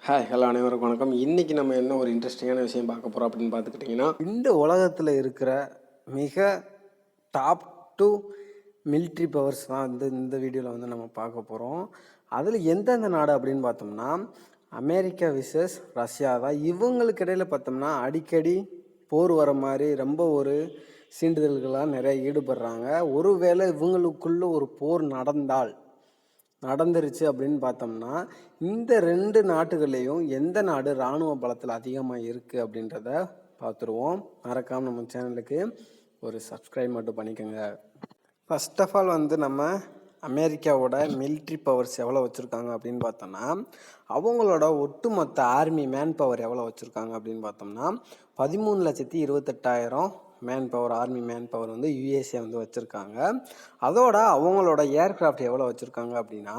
Hello அனைவருக்கும் வணக்கம். இன்றைக்கி நம்ம என்ன ஒரு இன்ட்ரெஸ்டிங்கான விஷயம் பார்க்க போகிறோம் அப்படின்னு பார்த்துக்கிட்டிங்கன்னா, இந்த உலகத்தில் இருக்கிற மிக டாப் 2 மிலிட்ரி பவர்ஸ் தான் இந்த வீடியோவில் நம்ம பார்க்க போகிறோம். அதில் எந்தெந்த நாடு அப்படின்னு பார்த்தோம்னா, அமெரிக்கா விசஸ் ரஷ்யா தான். இவங்களுக்கு இடையில் பார்த்தோம்னா அடிக்கடி போர் வர மாதிரி ரொம்ப ஒரு சீண்டுதல்களாக நிறைய ஈடுபடுறாங்க. ஒருவேளை இவங்களுக்குள்ள ஒரு போர் நடந்துருச்சு அப்படின்னு பார்த்தோம்னா, இந்த 2 நாட்டுகள்லேயும் எந்த நாடு இராணுவ பலத்தில் அதிகமாக இருக்குது அப்படின்றத பார்த்துருவோம். மறக்காமல் நம்ம சேனலுக்கு ஒரு சப்ஸ்கிரைப் மட்டும் பண்ணிக்கோங்க. ஃபர்ஸ்ட் ஆஃப் ஆல் நம்ம அமெரிக்காவோட மிலிட்ரி பவர்ஸ் எவ்வளோ வச்சுருக்காங்க அப்படின்னு பார்த்தோம்னா, அவங்களோட ஒட்டுமொத்த ஆர்மி மேன் பவர் எவ்வளோ வச்சுருக்காங்க அப்படின்னு பார்த்தோம்னா 13,28,000 man power, army man power USA வச்சுருக்காங்க. அதோட அவங்களோட ஏர்கிராஃப்ட் எவ்வளோ வச்சுருக்காங்க அப்படின்னா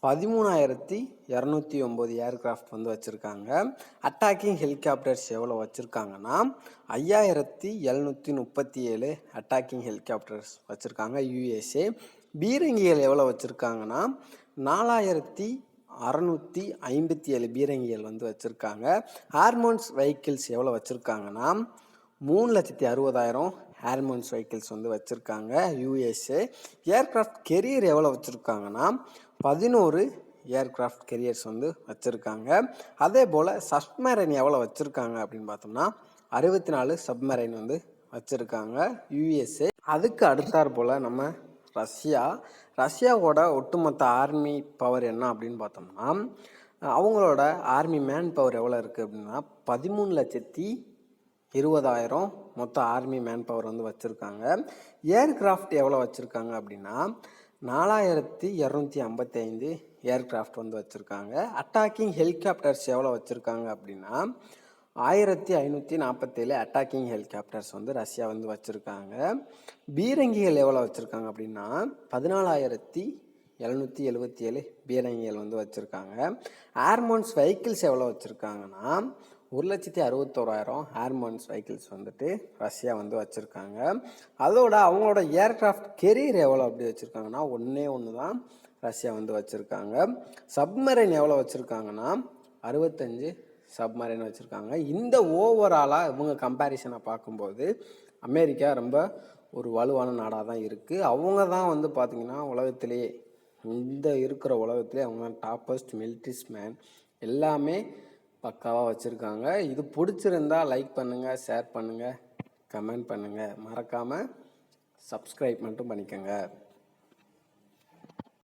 13,209 ஏர்கிராஃப்ட் வச்சுருக்காங்க. அட்டாக்கிங் ஹெலிகாப்டர்ஸ் எவ்வளோ வச்சுருக்காங்கன்னா 5,737 அட்டாக்கிங் ஹெலிகாப்டர்ஸ் வச்சுருக்காங்க யூஎஸ்ஏ. பீரங்கிகள் எவ்வளோ வச்சுருக்காங்கன்னா 4,657 பீரங்கிகள் வச்சுருக்காங்க. ஏர்மோன்ஸ் வெஹிக்கிள்ஸ் எவ்வளோ வச்சுருக்காங்கன்னா 3,60,000 ஏர்மோன்ஸ் வெஹிக்கிள்ஸ் வச்சுருக்காங்க யூஎஸ்ஏ. ஏர்கிராஃப்ட் கெரியர் எவ்வளோ வச்சுருக்காங்கன்னா 11 ஏர்கிராஃப்ட் கெரியர்ஸ் வச்சுருக்காங்க. அதே போல் சப்மரைன் எவ்வளோ வச்சுருக்காங்க அப்படின்னு பார்த்தோம்னா 64 சப்மரைன் வச்சுருக்காங்க யூஎஸ்ஏ. அதுக்கு அடுத்தாற் போல் நம்ம ரஷ்யாவோட ஒட்டுமொத்த ஆர்மி பவர் என்ன அப்படின்னு பார்த்தோம்னா, அவங்களோட ஆர்மி மேன் பவர் எவ்வளோ இருக்குது அப்படின்னா 13,20,000 மொத்த ஆர்மி மேன் பவர் வச்சுருக்காங்க. ஏர்கிராஃப்ட் எவ்வளோ வச்சுருக்காங்க அப்படின்னா 4,255 ஏர்கிராஃப்ட் வச்சுருக்காங்க. அட்டாக்கிங் ஹெலிகாப்டர்ஸ் எவ்வளோ வச்சுருக்காங்க அப்படின்னா 1,547 அட்டாக்கிங் ஹெலிகாப்டர்ஸ் ரஷ்யா வச்சுருக்காங்க. பீரங்கிகள் எவ்வளோ வச்சுருக்காங்க அப்படின்னா 14,777 பீரங்கிகள் வச்சுருக்காங்க. ஏர்மோன்ஸ் வெஹிக்கிள்ஸ் எவ்வளோ வச்சுருக்காங்கன்னா 1,61,000 ஏர்மோன்ஸ் வெஹிக்கிள்ஸ் ரஷ்யா வச்சுருக்காங்க. அதோட அவங்களோட ஏர்கிராஃப்ட் கெரியர் எவ்வளோ அப்படி வச்சுருக்காங்கன்னா ஒன்று தான் ரஷ்யா வச்சுருக்காங்க. சப்மரைன் எவ்வளோ வச்சுருக்காங்கன்னா 65 சப்மரைன் வச்சுருக்காங்க. இந்த ஓவராலாக இவங்க கம்பேரிசனை பார்க்கும்போது அமெரிக்கா ரொம்ப ஒரு வலுவான நாடாக தான் இருக்குது. அவங்க தான் பார்த்திங்கன்னா உலகத்திலேயே இருக்கிற உலகத்திலே அவங்க டாப்பஸ்ட் மிலிட்ரிஸ் மேன் எல்லாமே பக்காவாக வச்சுருக்காங்க. இது பிடிச்சிருந்தா லைக் பண்ணுங்கள், ஷேர் பண்ணுங்கள், கமெண்ட் பண்ணுங்கள். மறக்காமல் சப்ஸ்கிரைப் மட்டும் பண்ணிக்கோங்க.